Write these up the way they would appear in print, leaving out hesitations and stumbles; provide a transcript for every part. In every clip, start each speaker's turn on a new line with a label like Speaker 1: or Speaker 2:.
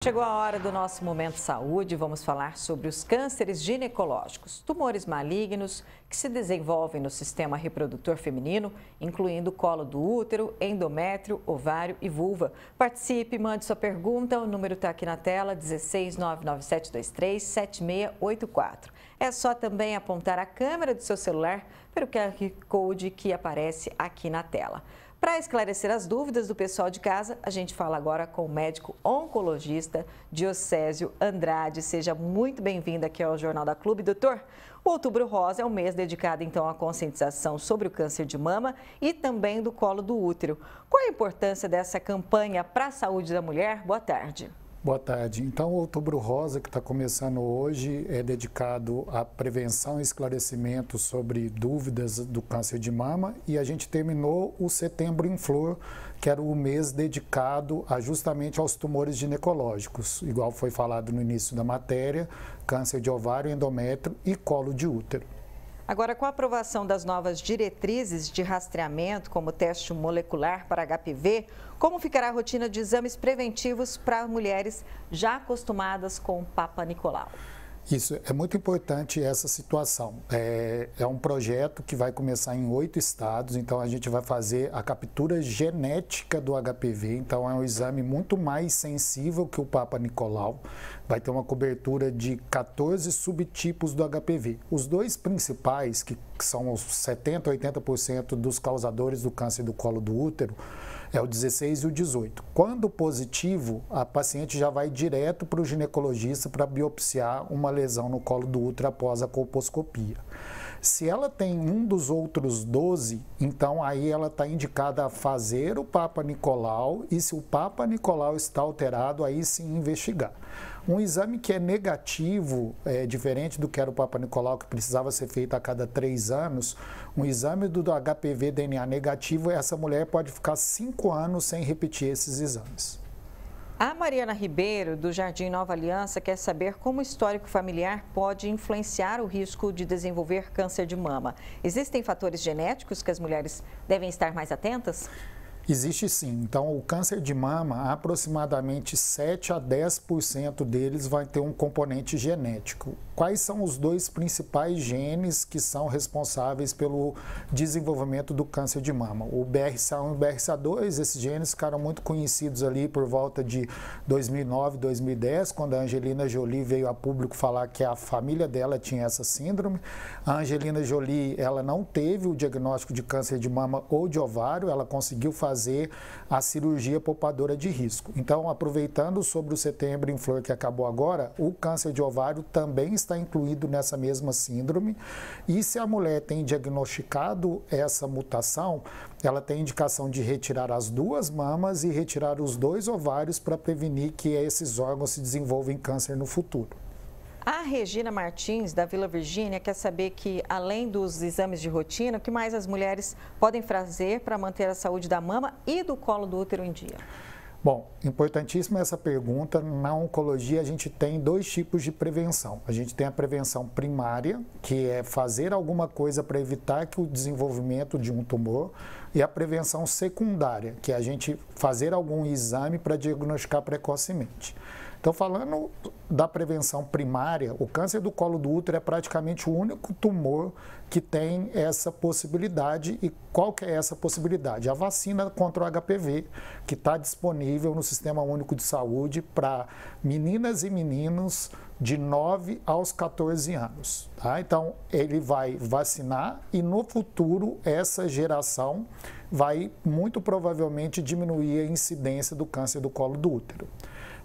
Speaker 1: Chegou a hora do nosso Momento Saúde. Vamos falar sobre os cânceres ginecológicos, tumores malignos que se desenvolvem no sistema reprodutor feminino, incluindo colo do útero, endométrio, ovário e vulva. Participe, mande sua pergunta, o número está aqui na tela, 16997237684. É só também apontar a câmera do seu celular para o QR Code que aparece aqui na tela. Para esclarecer as dúvidas do pessoal de casa, a gente fala agora com o médico oncologista Diocésio Andrade. Seja muito bem-vindo aqui ao Jornal da Clube, doutor. O Outubro Rosa é um mês dedicado, então, à conscientização sobre o câncer de mama e também do colo do útero. Qual a importância dessa campanha para a saúde da mulher? Boa tarde.
Speaker 2: Boa tarde. Então, o Outubro Rosa, que está começando hoje, é dedicado à prevenção e esclarecimento sobre dúvidas do câncer de mama, e a gente terminou o Setembro em Flor, que era o mês dedicado justamente aos tumores ginecológicos, igual foi falado no início da matéria, câncer de ovário, endométrio e colo de útero.
Speaker 1: Agora, com a aprovação das novas diretrizes de rastreamento, como teste molecular para HPV, como ficará a rotina de exames preventivos para mulheres já acostumadas com o Papa Nicolau?
Speaker 2: Isso, é muito importante essa situação. É um projeto que vai começar em 8 estados, então a gente vai fazer a captura genética do HPV, então é um exame muito mais sensível que o Papa Nicolau. Vai ter uma cobertura de 14 subtipos do HPV. Os dois principais, que são os 70% a 80% dos causadores do câncer do colo do útero, é o 16 e o 18. Quando positivo, a paciente já vai direto para o ginecologista para biopsiar uma lesão no colo do útero após a colposcopia. Se ela tem um dos outros 12, então aí ela está indicada a fazer o Papa Nicolau, e se o Papa Nicolau está alterado, aí sim investigar. Um exame que é negativo, diferente do que era o Papa Nicolau, que precisava ser feito a cada 3 anos, um exame do HPV DNA negativo, essa mulher pode ficar 5 anos sem repetir esses exames.
Speaker 1: A Mariana Ribeiro, do Jardim Nova Aliança, quer saber como o histórico familiar pode influenciar o risco de desenvolver câncer de mama. Existem fatores genéticos que as mulheres devem estar mais atentas?
Speaker 2: Existe sim. Então, o câncer de mama, aproximadamente 7 a 10% deles vai ter um componente genético. Quais são os dois principais genes que são responsáveis pelo desenvolvimento do câncer de mama? O BRCA1 e o BRCA2, esses genes ficaram muito conhecidos ali por volta de 2009, 2010, quando a Angelina Jolie veio a público falar que a família dela tinha essa síndrome. A Angelina Jolie, ela não teve o diagnóstico de câncer de mama ou de ovário, ela conseguiu fazer a cirurgia poupadora de risco. Então, aproveitando sobre o Setembro em Flor que acabou agora, o câncer de ovário também está incluído nessa mesma síndrome, e se a mulher tem diagnosticado essa mutação, ela tem indicação de retirar as 2 mamas e retirar os 2 ovários para prevenir que esses órgãos se desenvolvam em câncer no futuro.
Speaker 1: A Regina Martins, da Vila Virgínia, quer saber que, além dos exames de rotina, o que mais as mulheres podem fazer para manter a saúde da mama e do colo do útero em dia?
Speaker 2: Bom, importantíssima essa pergunta. Na oncologia, a gente tem 2 tipos de prevenção. A gente tem a prevenção primária, que é fazer alguma coisa para evitar que o desenvolvimento de um tumor, e a prevenção secundária, que é a gente fazer algum exame para diagnosticar precocemente. Então, falando da prevenção primária, o câncer do colo do útero é praticamente o único tumor que tem essa possibilidade. E qual que é essa possibilidade? A vacina contra o HPV, que está disponível no Sistema Único de Saúde para meninas e meninos de 9 aos 14 anos. Tá? Então, ele vai vacinar e no futuro essa geração vai muito provavelmente diminuir a incidência do câncer do colo do útero.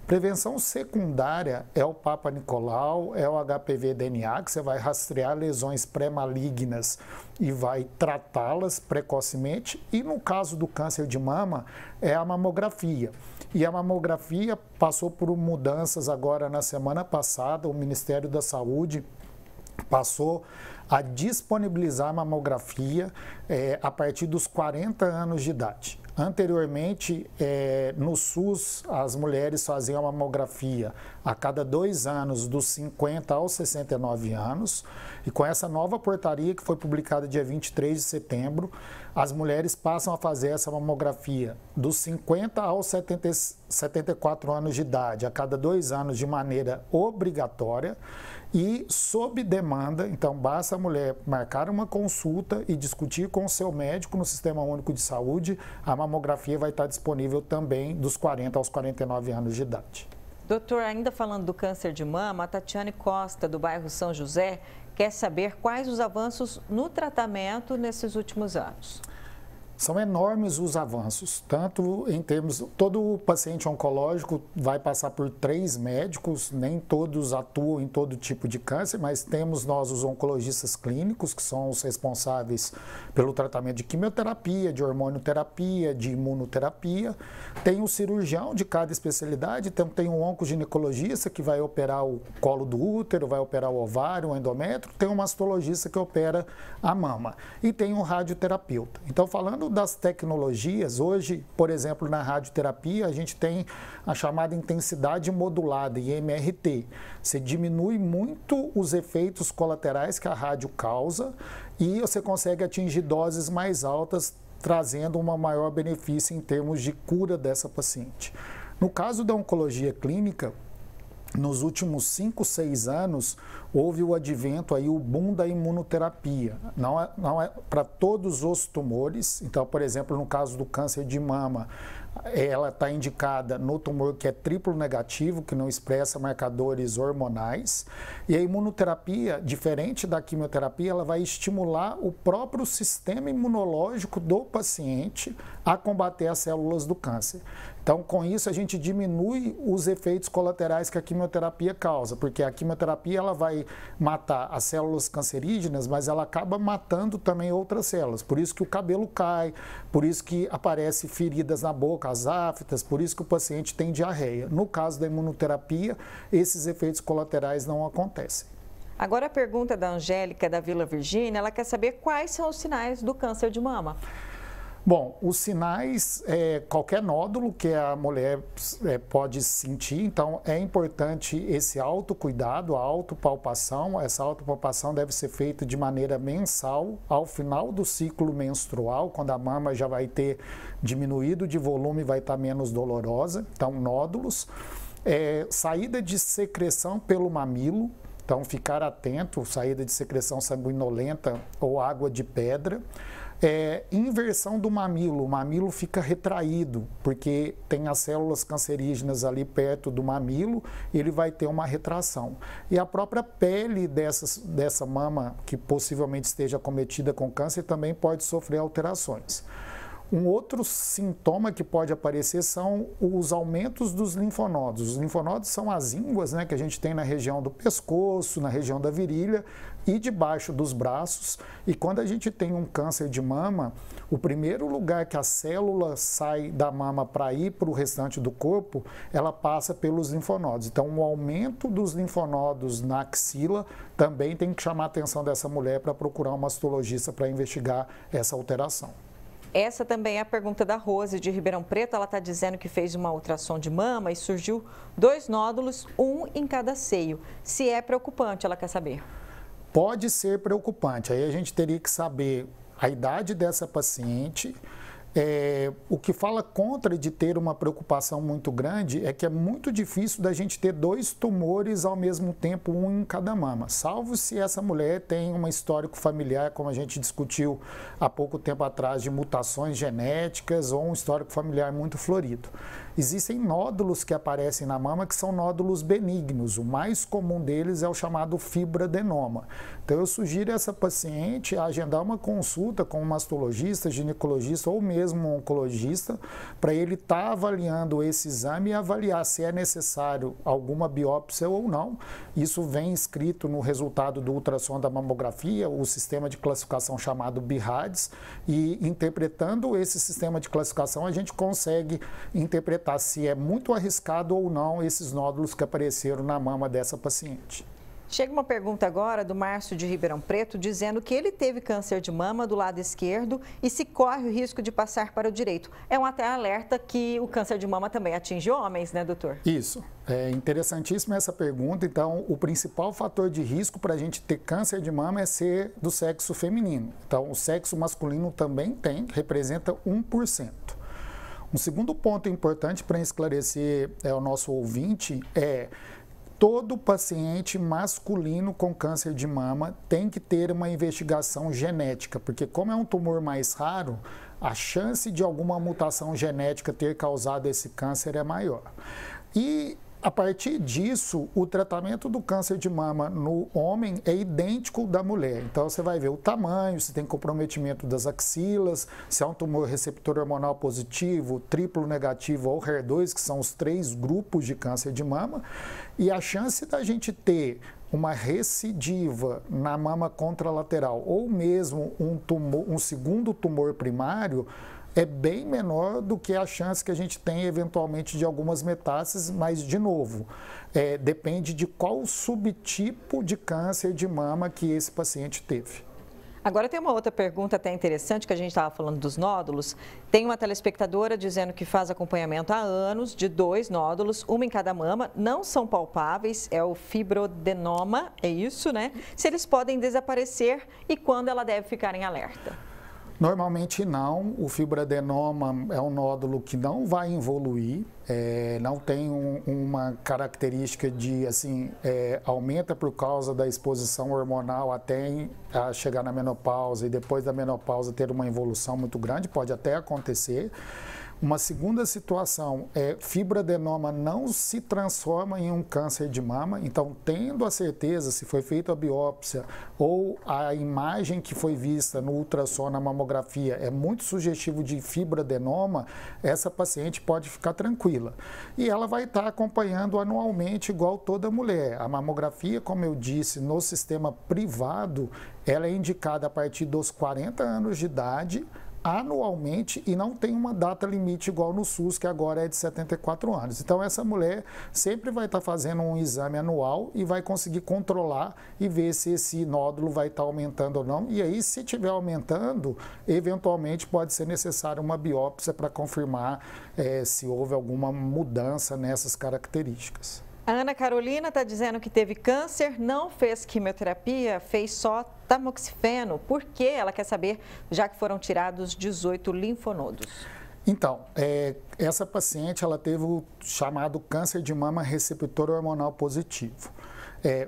Speaker 2: Prevenção secundária é o Papa Nicolau, é o HPV DNA, que você vai rastrear lesões pré-malignas e vai tratá-las precocemente. E no caso do câncer de mama, é a mamografia. E a mamografia passou por mudanças agora na semana passada. O Ministério da Saúde passou a disponibilizar a mamografia a partir dos 40 anos de idade. Anteriormente, no SUS, as mulheres faziam a mamografia a cada 2 anos, dos 50 aos 69 anos, e com essa nova portaria que foi publicada dia 23 de setembro, as mulheres passam a fazer essa mamografia dos 50 aos 74 anos de idade, a cada 2 anos de maneira obrigatória e sob demanda. Então, basta a mulher marcar uma consulta e discutir com o seu médico no Sistema Único de Saúde, a mamografia vai estar disponível também dos 40 aos 49 anos de idade.
Speaker 1: Doutor, ainda falando do câncer de mama, a Tatiane Costa, do bairro São José, quer saber quais os avanços no tratamento nesses últimos anos.
Speaker 2: São enormes os avanços, tanto em termos... Todo paciente oncológico vai passar por 3 médicos, nem todos atuam em todo tipo de câncer, mas temos nós os oncologistas clínicos, que são os responsáveis pelo tratamento de quimioterapia, de hormonioterapia, de imunoterapia. Tem o cirurgião de cada especialidade, então tem um oncoginecologista que vai operar o colo do útero, vai operar o ovário, o endométrio, tem um mastologista que opera a mama e tem um radioterapeuta. Então, falando das tecnologias, hoje, por exemplo, na radioterapia, a gente tem a chamada intensidade modulada, IMRT. Você diminui muito os efeitos colaterais que a rádio causa e você consegue atingir doses mais altas, trazendo um maior benefício em termos de cura dessa paciente. No caso da oncologia clínica, nos últimos 5, 6 anos, houve o advento aí, o boom da imunoterapia. Não é para todos os tumores. Então, por exemplo, no caso do câncer de mama, ela está indicada no tumor que é triplo negativo, que não expressa marcadores hormonais. E a imunoterapia, diferente da quimioterapia, ela vai estimular o próprio sistema imunológico do paciente a combater as células do câncer. Então, com isso, a gente diminui os efeitos colaterais que a quimioterapia causa, porque a quimioterapia ela vai matar as células cancerígenas, mas ela acaba matando também outras células. Por isso que o cabelo cai, por isso que aparecem feridas na boca, as aftas, por isso que o paciente tem diarreia. No caso da imunoterapia, esses efeitos colaterais não acontecem.
Speaker 1: Agora a pergunta da Angélica, da Vila Virgínia, ela quer saber quais são os sinais do câncer de mama.
Speaker 2: Bom, os sinais, qualquer nódulo que a mulher pode sentir, então é importante esse autocuidado, a autopalpação. Essa autopalpação deve ser feita de maneira mensal, ao final do ciclo menstrual, quando a mama já vai ter diminuído de volume, vai estar menos dolorosa. Então, nódulos. Saída de secreção pelo mamilo, então ficar atento, saída de secreção sanguinolenta ou água de pedra. Inversão do mamilo, o mamilo fica retraído, porque tem as células cancerígenas ali perto do mamilo, ele vai ter uma retração. E a própria pele dessa mama, que possivelmente esteja acometida com câncer, também pode sofrer alterações. Um outro sintoma que pode aparecer são os aumentos dos linfonodos. Os linfonodos são as ínguas, né, que a gente tem na região do pescoço, na região da virilha e debaixo dos braços. E quando a gente tem um câncer de mama, o primeiro lugar que a célula sai da mama para ir para o restante do corpo, ela passa pelos linfonodos. Então, o aumento dos linfonodos na axila também tem que chamar a atenção dessa mulher para procurar um mastologista para investigar essa alteração.
Speaker 1: Essa também é a pergunta da Rose, de Ribeirão Preto. Ela está dizendo que fez uma ultrassom de mama e surgiu 2 nódulos, um em cada seio. Se é preocupante, ela quer saber.
Speaker 2: Pode ser preocupante. Aí a gente teria que saber a idade dessa paciente. O que fala contra de ter uma preocupação muito grande é que é muito difícil da gente ter 2 tumores ao mesmo tempo, um em cada mama, salvo se essa mulher tem um histórico familiar, como a gente discutiu há pouco tempo atrás, de mutações genéticas ou um histórico familiar muito florido. Existem nódulos que aparecem na mama que são nódulos benignos. O mais comum deles é o chamado fibroadenoma. Então, eu sugiro a essa paciente a agendar uma consulta com um mastologista, ginecologista ou mesmo um oncologista, para ele estar avaliando esse exame e avaliar se é necessário alguma biópsia ou não. Isso vem escrito no resultado do ultrassom da mamografia, o sistema de classificação chamado BIRADS, e interpretando esse sistema de classificação, a gente consegue interpretar se é muito arriscado ou não esses nódulos que apareceram na mama dessa paciente.
Speaker 1: Chega uma pergunta agora do Márcio de Ribeirão Preto, dizendo que ele teve câncer de mama do lado esquerdo e se corre o risco de passar para o direito. É um até alerta que o câncer de mama também atinge homens, né, doutor?
Speaker 2: Isso. É interessantíssima essa pergunta. Então, o principal fator de risco para a gente ter câncer de mama é ser do sexo feminino. Então, o sexo masculino também tem, representa 1%. Um segundo ponto importante para esclarecer ao nosso ouvinte é: todo paciente masculino com câncer de mama tem que ter uma investigação genética, porque como é um tumor mais raro, a chance de alguma mutação genética ter causado esse câncer é maior. E a partir disso, o tratamento do câncer de mama no homem é idêntico ao da mulher. Então, você vai ver o tamanho, se tem comprometimento das axilas, se é um tumor receptor hormonal positivo, triplo negativo ou HER2, que são os 3 grupos de câncer de mama. E a chance da gente ter uma recidiva na mama contralateral ou mesmo um segundo tumor primário é bem menor do que a chance que a gente tem eventualmente de algumas metástases, mas, de novo, depende de qual subtipo de câncer de mama que esse paciente teve.
Speaker 1: Agora tem uma outra pergunta até interessante, que a gente estava falando dos nódulos. Tem uma telespectadora dizendo que faz acompanhamento há anos de 2 nódulos, uma em cada mama, não são palpáveis, é o fibroadenoma, é isso, né? Se eles podem desaparecer e quando ela deve ficar em alerta?
Speaker 2: Normalmente não, o fibroadenoma é um nódulo que não vai evoluir, não tem uma característica de, assim, aumenta por causa da exposição hormonal até chegar na menopausa e depois da menopausa ter uma evolução muito grande, pode até acontecer. Uma segunda situação é fibroadenoma não se transforma em um câncer de mama, então tendo a certeza se foi feita a biópsia ou a imagem que foi vista no ultrassom, na mamografia é muito sugestivo de fibroadenoma, essa paciente pode ficar tranquila. E ela vai estar acompanhando anualmente igual toda mulher. A mamografia, como eu disse, no sistema privado, ela é indicada a partir dos 40 anos de idade, anualmente, e não tem uma data limite igual no SUS, que agora é de 74 anos. Então, essa mulher sempre vai estar fazendo um exame anual e vai conseguir controlar e ver se esse nódulo vai estar aumentando ou não. E aí, se estiver aumentando, eventualmente pode ser necessária uma biópsia para confirmar se houve alguma mudança nessas características.
Speaker 1: A Ana Carolina está dizendo que teve câncer, não fez quimioterapia, fez só tamoxifeno. Por quê? Ela quer saber, já que foram tirados 18 linfonodos.
Speaker 2: Então, essa paciente ela teve o chamado câncer de mama receptor hormonal positivo.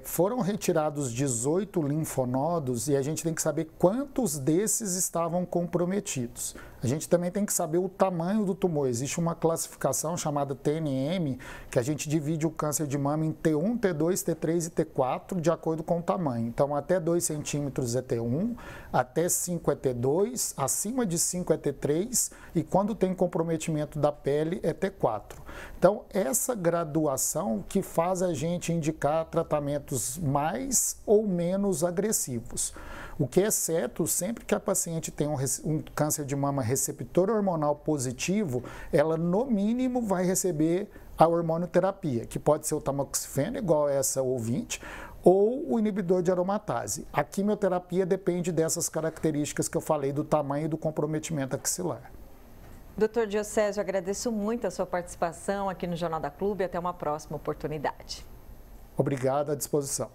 Speaker 2: Foram retirados 18 linfonodos e a gente tem que saber quantos desses estavam comprometidos. A gente também tem que saber o tamanho do tumor. Existe uma classificação chamada TNM, que a gente divide o câncer de mama em T1, T2, T3 e T4, de acordo com o tamanho. Então, até 2 centímetros é T1, até 5 é T2, acima de 5 é T3 e quando tem comprometimento da pele é T4. Então, essa graduação que faz a gente indicar tratamentos mais ou menos agressivos. O que é certo, sempre que a paciente tem um câncer de mama receptor hormonal positivo, ela no mínimo vai receber a hormonioterapia, que pode ser o tamoxifeno, igual essa ouvinte, ou o inibidor de aromatase. A quimioterapia depende dessas características que eu falei, do tamanho e do comprometimento axilar.
Speaker 1: Doutor Diocésio, agradeço muito a sua participação aqui no Jornal da Clube. Até uma próxima oportunidade.
Speaker 2: Obrigado, à disposição.